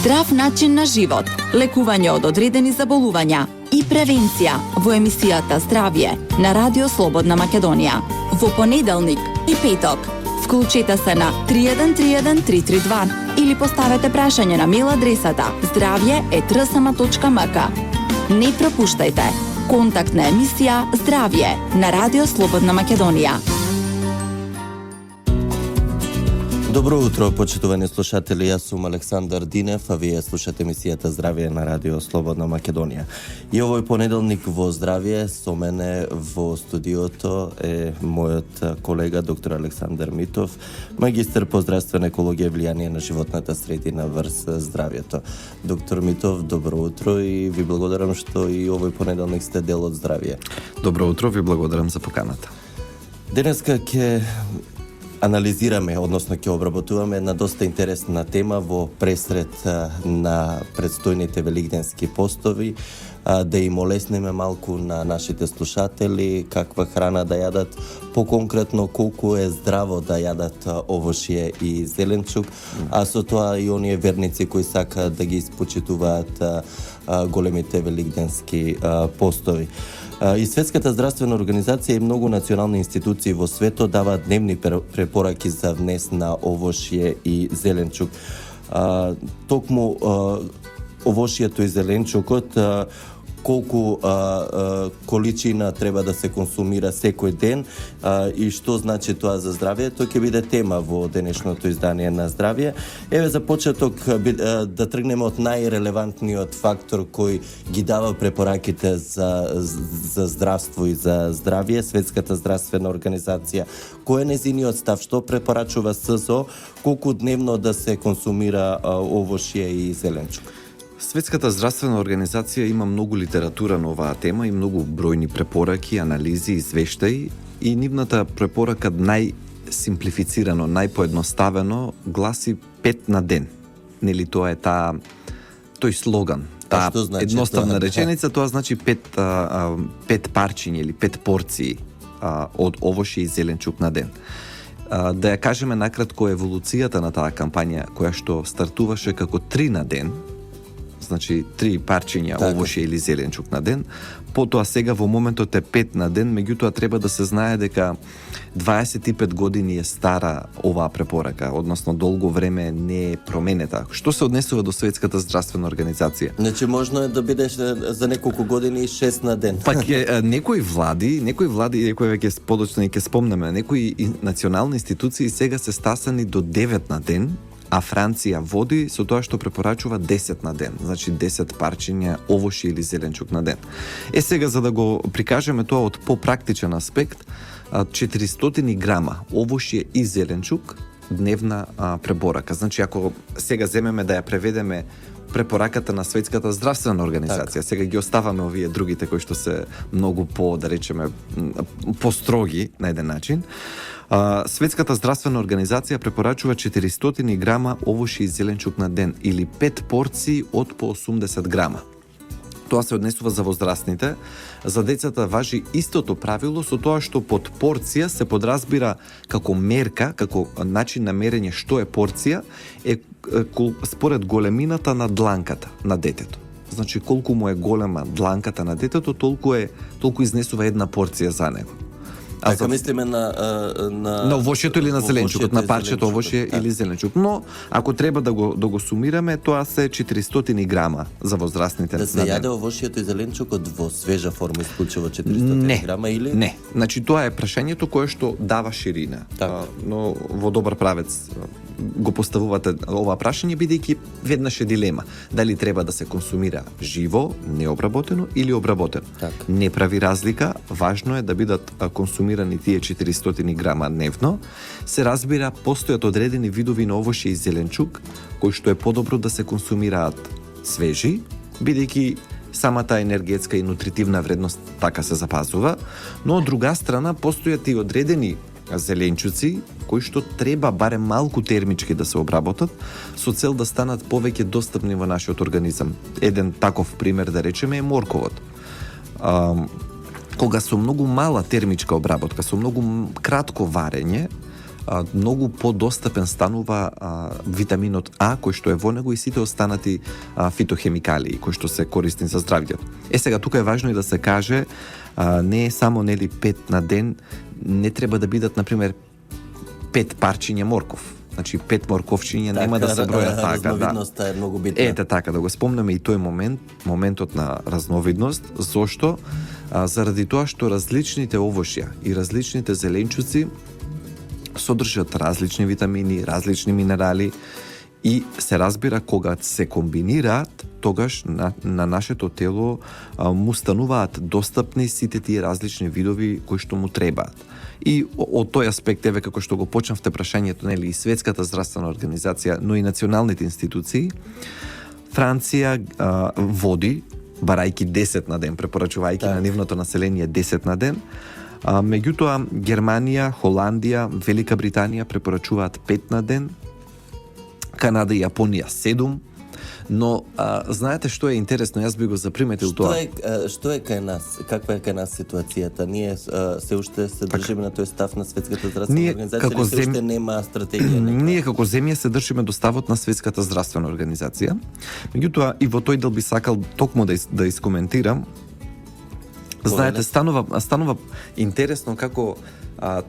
Здрав начин на живот, лекување од одредени заболувања и превенција во емисијата Здравје на Радио Слободна Македонија. Во понеделник и петок. Вклучете се на 3131 332 или поставете прашање на мејл адресата zdravje@rsma.mk. Не пропуштајте. Контактна емисија Здравје на Радио Слободна Македонија. Добро утро, почитувани слушатели. Јас сум Александар Динев, а вие слушате емисијата Здравје на Радио Слободна Македонија. И овој понеделник во Здравје со мене во студиото е мојот колега доктор Александар Митов, магистар по здравствена екологија и влијание на животната средина врз здравјето. Доктор Митов, добро утро и ви благодарам што и овој понеделник сте дел од Здравје. Добро утро, ви благодарам за поканата. Денеска ќе анализираме, односно ќе обработуваме една доста интересна тема во пресред на предстојните велигденски постови, да им олеснеме малку на нашите слушатели каква храна да јадат, поконкретно колку е здраво да јадат овошје и зеленчук, а со тоа и оние верници кои сакаат да ги испочитуваат големите велигденски постови. И Светската здравствена организација и многу национални институции во светот даваат дневни препораки за внес на овошје и зеленчук. Токму овошјето и зеленчукот колку количина треба да се консумира секој ден и што значи тоа за здравјето ќе биде тема во денешното издание на Здравје. Еве за почеток да тргнеме од најрелевантниот фактор кој ги дава препораките за здравство и за здравје, Светската здравствена организација. Кој е незиниот став, што препорачува СЗО, колку дневно да се консумира овошје и зеленчук? Светската здравствена организација има многу литература на оваа тема и многу бројни препораки, анализи, извештаи и нивната препорака најсимплифицирано, најпоедноставено гласи 5 на ден. Нели тоа е тој слоган. Таа значи едноставна реченица, тоа значи 5 парчиња или 5 порции од овошје и зеленчук на ден. Да ја кажеме накратко еволуцијата на таа кампања која што стартуваше како 3 на ден, значи 3 парчиња овошје или зеленчук на ден, потоа сега во моментот е 5 на ден, меѓутоа треба да се знае дека 25 години е стара оваа препорака, односно долго време не е променета. Што се однесува до Светската здравствена организација? Значи можно е да бидеш за неколку години 6 на ден. Пак некои влади, некои веќе подоцна и ќе спомнеме, некои национални институции сега се стасани до 9 на ден, а Франција води со тоа што препорачува 10 на ден, значи 10 парчиња овошје или зеленчук на ден. Сега за да го прикажеме тоа од попрактичен аспект, 400 грама овошје и зеленчук дневна препорака. Значи ако сега земеме да ја преведеме препораката на Светската здравствена организација, сега ги оставаме овие другите кои што се многу да речеме построги на еден начин. Светската здравствена организација препорачува 400 грама овошје и зеленчук на ден или 5 порции од по 80 грама. Тоа се однесува за возрастните. За децата важи истото правило со тоа што под порција се подразбира како мерка, како начин на мерење што е порција, е според големината на дланката на детето. Значи колку му е голема дланката на детето, толку изнесува една порција за него. Така мислиме на овошјето или на зеленчукот, на парчето овошје или зеленчук. Но ако треба да го сумираме, тоа се 400 грама за возрастните. Да се јаде овошјето и зеленчукот во свежа форма исклучиво 400 грама или? Не. Значи тоа е прашањето кое што дава ширина. Но во добар правец го поставувате ова прашање бидејќи веднаш е дилема дали треба да се консумира живо, необработено или обработено. Не прави разлика, важно е да бидат консумирани тие 400 грама дневно. Се разбира, постојат одредени видови на овошје и зеленчук кои што е подобро да се консумираат свежи, бидејќи самата енергетска и нутритивна вредност така се запазува, но од друга страна постојат и одредени зеленчуци кои што треба барем малку термички да се обработат со цел да станат повеќе достапни во нашиот организам. Еден таков пример да речеме е морковот. Кога со многу мала термичка обработка, со многу кратко варење, многу подостапен станува витаминот А, кој што е во него, и сите останати фитохемикалии кои што се корисни за здравјето. Сега тука е важно и да се каже, не е само 5 на ден, не треба да бидат на пример 5 парчиња морков. Значи 5 морковчиња нема да се бројат така, да. Разновидноста е многу битна. Ете така, да го спомнеме и тој моментот на разновидност. Зошто? Заради тоа што различните овошја и различните зеленчуци содржат различни витамини, различни минерали и се разбира кога се комбинираат, тогаш на нашето тело му стануваат достапни сите тие различни видови кои што му требаат. И од тој аспект, еве како што го почнавте прашањето, нели, и Светската здравствена организација, но и националните институции, Франција води, барајки 10 на ден, препорачувајќи на нивното население 10 на ден. Меѓутоа, Германија, Холандија, Велика Британија препорачуваат 5 на ден, Канада и Јапонија 7, но знаете што е интересно, јас би го заприметил тоа. Што е кај нас? Каква е кај нас ситуацијата? Ние се уште се држиме на тој став на Светската здравствена организација, или се уште нема стратегија? Ние како земја се држиме до ставот на Светската здравствена организација. Меѓутоа, и во тој дел би сакал токму да искоментирам. Знаете, станува интересно како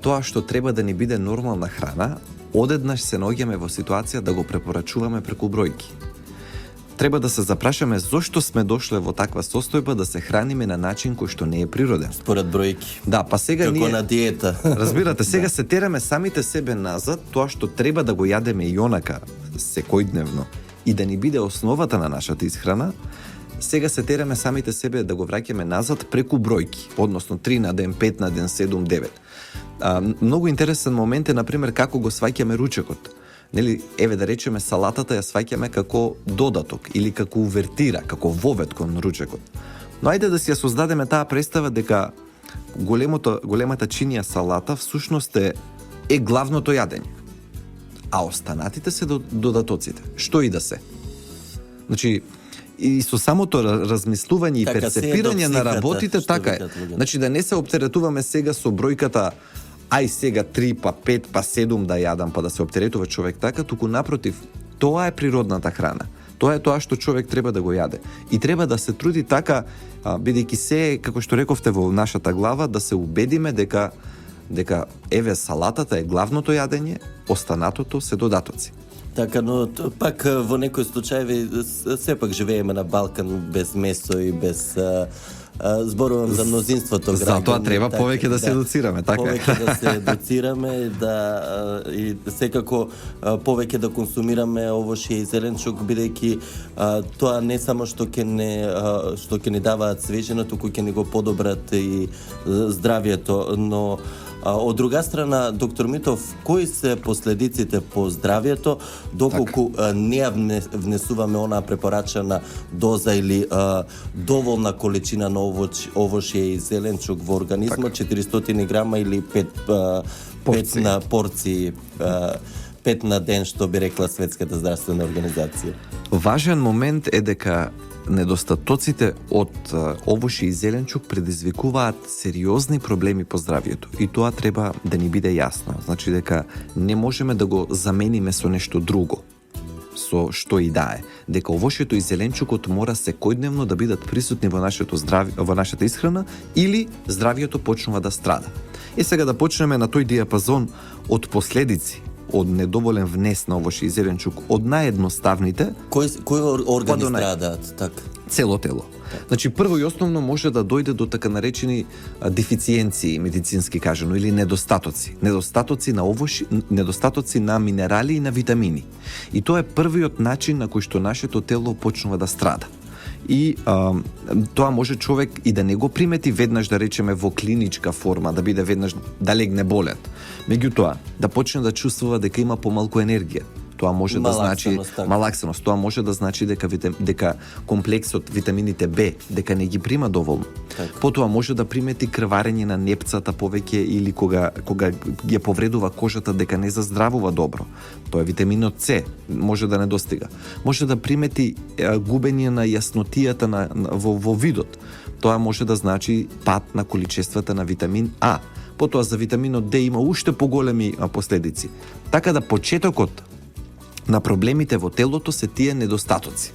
тоа што треба да ни биде нормална храна, одеднаш се наоѓаме во ситуација да го препорачуваме преку бројки. Треба да се запрашаме зошто сме дошле во таква состојба да се храниме на начин кој што не е природен. Според бројки. Да, па сега како ние на диета. Разбирате, сега се тераме самите себе назад, тоа што треба да го јадеме и онака секојдневно и да ни биде основата на нашата исхрана. Сега се тераме самите себе да го враќаме назад преку бројки, односно 3 на ден, 5 на ден, 7, 9. Многу интересен момент е, например, како го сваќаме ручекот. Нели, еве да речеме салатата ја сваќаме како додаток или како увертира, како вовет кон ручекот. Но ајде да си ја создадеме таа представа дека големата чинија салата всушност е главното јадење. А останатите се додатоците. Што и да се. Значи, и со самото размислување и перцепирање на работите, така е. Значи да не се оптеретуваме сега со бројката ај сега 3, па 5, па 7 да јадам, па да се оптеретува човек така, туку напротив, тоа е природната храна. Тоа е тоа што човек треба да го јаде. И треба да се труди така, бидејќи се, како што рековте во нашата глава, да се убедиме дека еве салатата е главното јадење, останатото се додатоци. Така, но пак во некои случаеви сепак живееме на Балкан без месо и без зборувам за мнозинството граѓани. Затоа треба повеќе да се едуцираме, така. Повеќе да се едуцираме, и секако повеќе да консумираме овошје и зеленчук, бидејќи тоа не само што ќе ни даваат свежина, туку ќе ни го подобрат и здравјето, но од друга страна, доктор Митов, кои се последиците по здравјето доколку не ја внесуваме онаа препорачана доза или доволна количина на овошје и зеленчук во организмот, 400 грама или 5 на порции, 5 на ден, што би рекла Светската здравствена организација? Важен момент е дека недостатоците од овошје и зеленчук предизвикуваат сериозни проблеми по здравјето. И тоа треба да ни биде јасно. Значи дека не можеме да го замениме со нешто друго, со што и да е. Дека овошјето и зеленчукот мора секојдневно да бидат присутни во нашата исхрана, или здравјето почнува да страда. Сега да почнеме на тој диапазон од последици од недоволен внес на овошје и зеленчук, од наједноставните. Кои органи страдаат, така? Цело тело. Значи, прво и основно може да дојде до така наречени дефициенции, медицински кажано, или недостатоци. Недостатоци на овошје, недостатоци на минерали и на витамини. И тоа е првиот начин на кој што нашето тело почнува да страда. И тоа може човек и да не го примети веднаш, да речеме, во клиничка форма, да биде веднаш да легне болен. Меѓутоа, да почне да чувствува дека има помалку енергија. Тоа може да значи малаксеност, тоа може да значи дека комплексот витамините Б дека не ги прима доволно. Потоа може да примети крварење на непцата повеќе, или кога ја повредува кожата дека не заздравува добро. Тоа е витаминот С, може да не достига. Може да примети губење на јаснотијата во видот. Тоа може да значи пад на количествата на витамин А. потоа за витаминот Д има уште поголеми последици. Така да почетокот на проблемите во телото се тие недостатоци.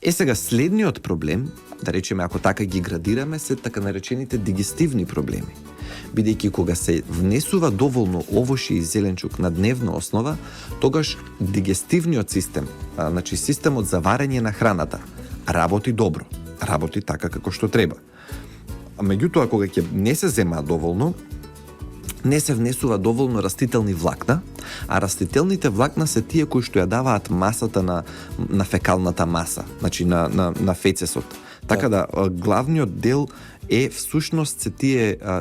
Сега следниот проблем, да речеме ако така ги градираме, се така наречените дигестивни проблеми. Бидејќи кога се внесува доволно овошје и зеленчук на дневна основа, тогаш дигестивниот систем, значи системот за варење на храната, работи добро, работи така како што треба. Меѓутоа, кога ќе не се земаа доволно, не се внесува доволно растителни влакна, а растителните влакна се тие кои што ја даваат масата на фекалната маса, значи на фецесот. Така да, главниот дел е всушност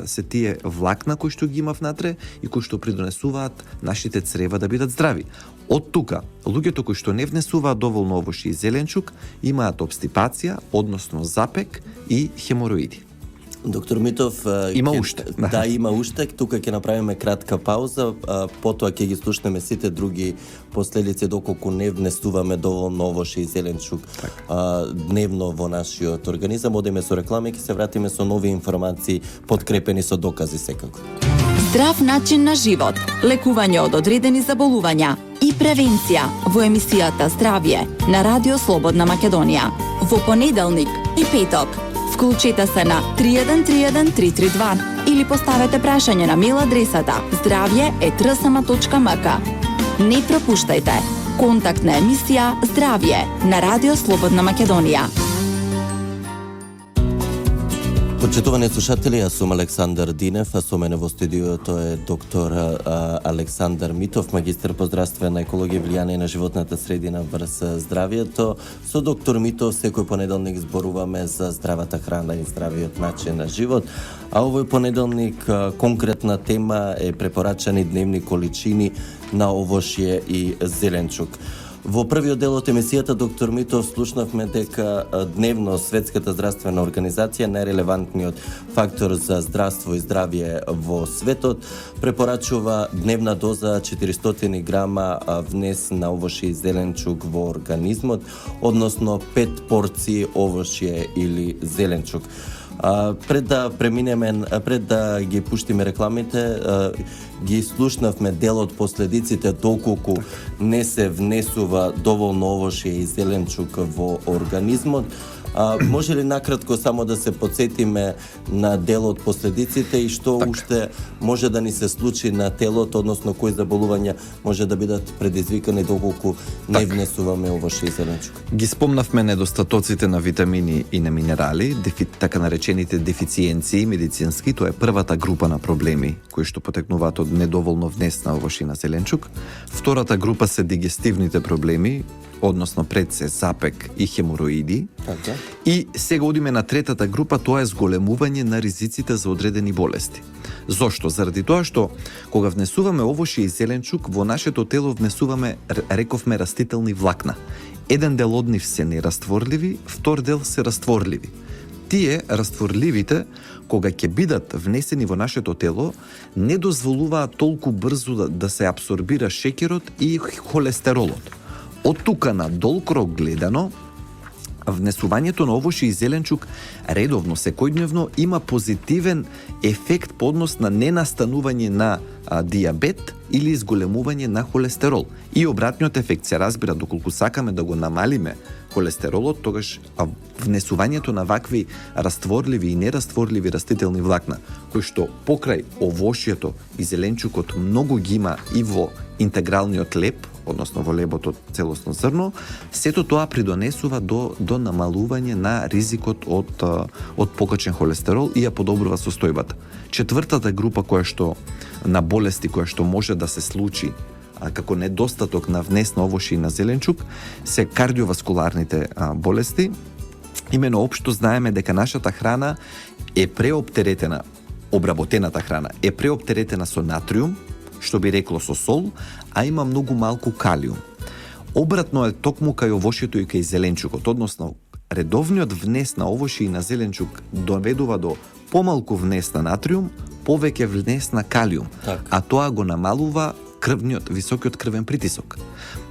се тие влакна кои што ги има внатре и кои што придонесуваат нашите црева да бидат здрави. Од тука, луѓето кои што не внесуваат доволно овошје и зеленчук имаат обстипација, односно запек и хемороиди. Доктор Митов, има уште. Да, има уште. Тука ќе направиме кратка пауза, потоа ќе ги слушнеме сите други последици доколку не внесуваме доволно овошје и зеленчук дневно во нашиот организам. Одиме со реклама и ќе се вратиме со нови информации, подкрепени со докази секако. Здрав начин на живот, лекување од одредени заболувања и превенција во емисијата Здравје на Радио Слободна Македонија. Во понеделник и петок вклучете се на 3131 332 или поставете прашање на мејл адресата zdravje@rsma.mk. Не пропуштајте контактна емисија Здравје на Радио Слободна Македонија. Почитувани слушатели, јас сум Александар Динев, а со мене во студиото е доктор Александар Митов, магистар по здравствена екологија и влијание на животната средина врз здравието. Со доктор Митов секој понеделник зборуваме за здравата храна и здравиот начин на живот, а овој понеделник конкретна тема е препорачани дневни количини на овошје и зеленчук. Во првиот дел од емисијата, доктор Митов, слушнавме дека дневно Светската здравствена организација, најрелевантниот фактор за здравство и здравје во светот, препорачува дневна доза 400 грама внес на овошје и зеленчук во организмот, односно 5 порции овошје или зеленчук. Пред да ги пуштиме рекламите, ги слушнавме дел од последиците доколку не се внесува доволно овошје и зеленчук во организмот. Може ли накратко само да се подсетиме на дел од последиците и што уште може да ни се случи на телото, односно кои заболувања може да бидат предизвикани доколку не внесуваме овошје и зеленчук? Ги спомнавме недостатоците на витамини и на минерали, така наречените дефициенции медицински, тоа е првата група на проблеми кои што потекнуваат од недоволно внес на овошје и на зеленчук. Втората група се дигестивните проблеми, односно пред се запек и хемороиди. Така. И сега одиме на третата група, тоа е зголемување на ризиците за одредени болести. Зошто? Заради тоа што кога внесуваме овошје и зеленчук, во нашето тело внесуваме, рековме, растителни влакна. Еден дел од нив се нерастворливи, втор дел се растворливи. Тие растворливите, кога ќе бидат внесени во нашето тело, не дозволуваат толку брзо да се абсорбира шеќерот и холестеролот. Од тука на долг рок гледано, внесувањето на овошје и зеленчук редовно, секојдневно, има позитивен ефект по однос на ненастанување на диабет или изголемување на холестерол. И обратниот ефект се разбира, доколку сакаме да го намалиме холестеролот, тогаш внесувањето на вакви растворливи и нерастворливи растителни влакна, кои што покрај овошјето и зеленчукот многу ги има и во интегралниот леб, односно во лебот од целосно зрно, сето тоа придонесува до намалување на ризикот од покачен холестерол и ја подобрува состојбата. Четвртата група на болести која што може да се случи како недостаток на внес на овошје и на зеленчук се кардиоваскуларните болести. Имено општо знаеме дека нашата храна е преоптеретена, обработената храна е преоптеретена со натриум, што би рекло со сол, а има многу малку калиум. Обратно е токму кај овошјето и кај зеленчукот, односно редовниот внес на овошје и на зеленчук доведува до помалку внес на натриум, повеќе внес на калиум, а тоа го намалува високиот крвен притисок.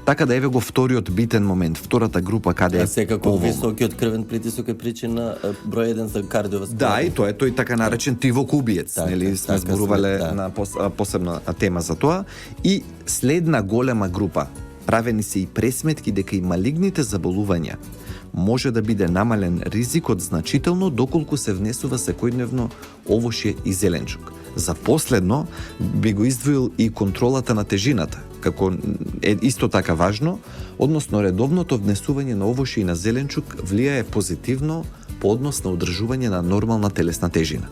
Така да еве го вториот битен момент, втората група каде е Секако поволно. високиот крвен притисок е причина број 1 за кардиоваскуларни. Да, и тој така наречен тивокубиец, Така, нели сме така зборувале сме, да. на посебна тема за тоа. И следна голема група, правени се и пресметки дека и малигните заболувања може да биде намален ризикот значително доколку се внесува секојдневно овошје и зеленчук. За последно би го издвоил и контролата на тежината, како е исто така важно, односно редовното внесување на овошје и на зеленчук влијае позитивно по однос на одржување на нормална телесна тежина.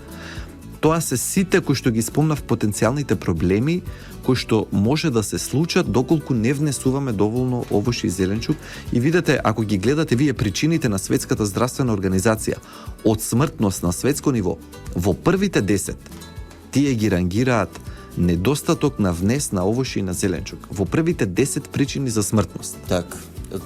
Тоа се сите кои што ги спомнав потенцијалните проблеми кои што може да се случат доколку не внесуваме доволно овошје и зеленчук. И видете, ако ги гледате вие причините на Светската здравствена организација од смртност на светско ниво, во првите 10 тие ги рангираат недостаток на внес на овошје и на зеленчук. Во првите 10 причини за смртност. Така,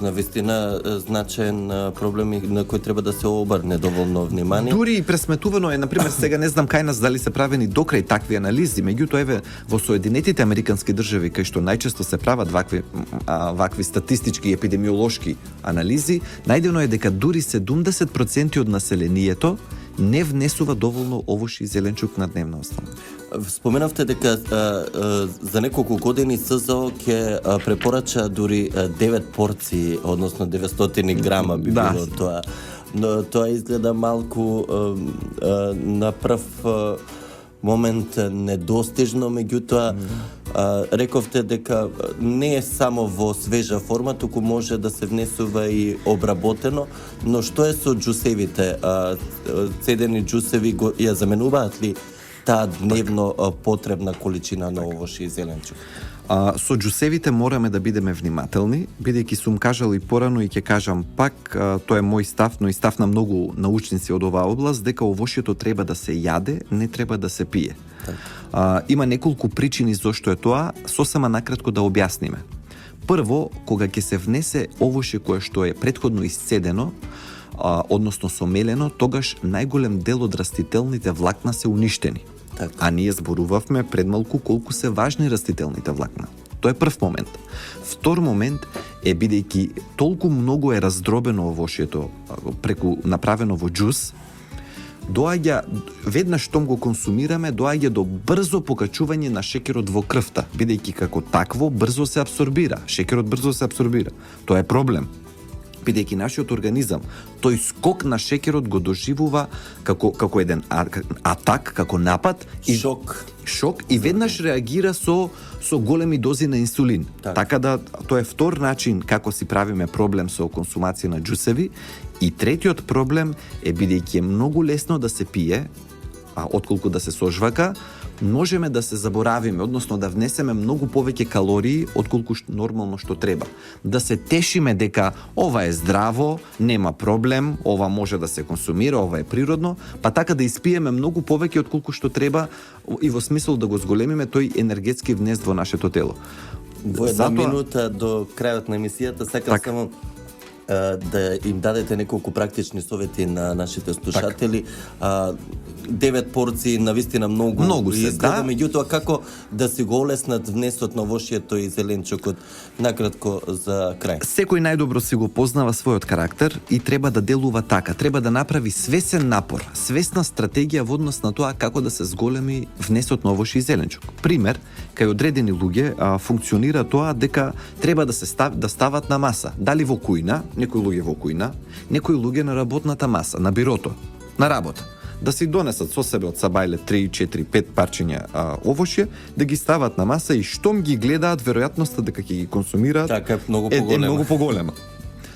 навистина значаен проблем на кој треба да се обрне доволно внимание. Дури и пресметувано е, например, сега не знам кај нас дали се правени докрај такви анализи, меѓутоа еве во Соединетите американски држави кај што најчесто се прават вакви статистички и епидемиолошки анализи, најдено е дека дури 70% од населението не внесува доволно овошје и зеленчук на дневна основа. Споменавте дека за неколку години СЗО ќе препорача дури 9 порции, односно 900 грама би Да. било тоа. Но тоа изгледа малку на прв момент недостижно, меѓутоа рековте дека не е само во свежа форма, туку може да се внесува и обработено, но што е со џусевите? Цедени џусеви ја заменуваат ли таа дневно потребна количина на овошје и зеленчук? Со џусевите мораме да бидеме внимателни, бидејќи сум кажал и порано и ќе кажам пак, тоа е мој став, но и став на многу научници од оваа област, дека овошјето треба да се јаде, не треба да се пие. Има неколку причини зошто е тоа, сосема накратко да објасниме. Прво, кога ќе се внесе овошје кое што е претходно исцедено, односно сомелено, тогаш најголем дел од растителните влакна се уништени. Така. А ние зборувавме пред малку колку се важни растителните влакна. Тоа е прв момент. Втор момент е бидејќи толку многу е раздробено овошјето преку направено во џус, доаѓа веднаш штом го консумираме, доаѓа до брзо покачување на шеќерот во крвта, бидејќи како такво брзо се апсорбира. Шеќерот брзо се апсорбира. Тоа е проблем. Бидејќи нашиот организам тој скок на шеќерот го доживува како еден атак, како напад и шок и веднаш реагира со големи дози на инсулин. Така да тоа е втор начин како си правиме проблем со консумација на џусеви. И третиот проблем е бидејќи е многу лесно да се пие, отколку да се сожвака, можеме да се заборавиме, односно да внесеме многу повеќе калории отколку нормално што треба. Да се тешиме дека ова е здраво, нема проблем, ова може да се консумира, ова е природно, па така да испиеме многу повеќе отколку што треба и во смисол да го зголемиме тој енергетски внес во нашето тело. Во една минута до крајот на емисијата сакам само да им дадете неколку практични совети на нашите слушатели. 9 порции навистина многу се изгледа, меѓутоа како да си го олеснат внесот на овошјето и зеленчукот, накратко за крај. Секој најдобро си го познава својот карактер и треба да делува така, треба да направи свесен напор, свесна стратегија во однос на тоа како да се зголеми внесот на овошје и зеленчук. Пример, кај одредени луѓе функционира тоа дека треба да се стават на маса, дали во кујна, некои луѓе во кујна, некои луѓе на работната маса, на бирото, на работа. Да си донесат со себе од сабајле 3, 4, 5 парчиња овошје, да ги стават на маса и штом ги гледаат, веројатноста дека ќе ги консумираат така е многу поголема.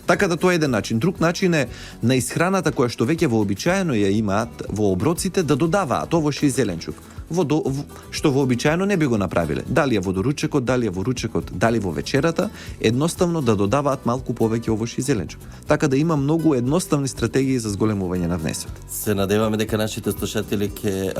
Така да тоа е еден начин. Друг начин е на исхраната која што веќе вообичаено ја имаат во оброците да додаваат овошје и зеленчук. Што вообичаено не би го направиле. Дали е во доручекот, дали е во ручекот, дали во вечерата, едноставно да додаваат малку повеќе овошје и зеленчук. Така да има многу едноставни стратегии за зголемување на внесот. Се надеваме дека нашите слушатели ќе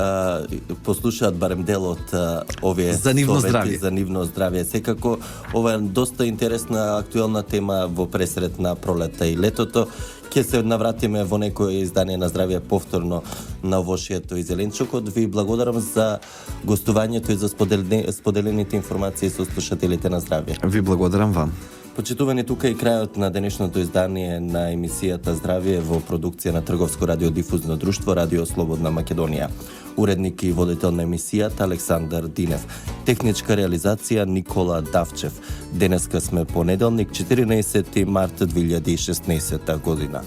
послушаат барем дел од овие за нивно совети здравје. За нивно здравје. Секако ова е доста интересна актуелна тема во пресред на пролетта и летото. ќе се навратиме во некое издание на Здравје повторно на Овошието и Зеленчукот. Ви благодарам за гостувањето и за споделените информации со слушателите на Здравје. Ви благодарам вам. Почитувани, тука и крајот на денешното издание на емисијата Здравје во продукција на Трговско радиодифузно друштво Радио Слободна Македонија. Уредник и водител на емисијата Александар Динев. Техничка реализација Никола Давчев. Денеска сме понеделник, 14 март 2016 година.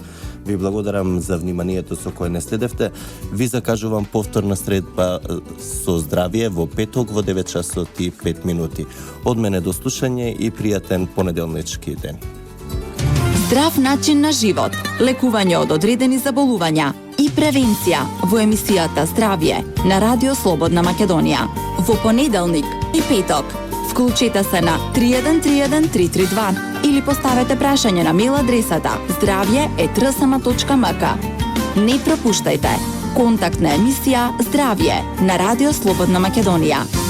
Ви благодарам за вниманието со кое не следевте. Ви закажувам повторна средба со Здравје во петок во 9 часот и 5 минути. Од мене до слушање и пријатен понеделнички ден. Здрав начин на живот, лекување од одредени заболувања и превенција во емисијата Здравје на Радио Слободна Македонија. Во понеделник и петок. Вклучете се на 3131 332 или поставете прашање на мејл адресата zdravje@rsma.mk. Не пропуштајте контактна емисија Здравје на Радио Слободна Македонија.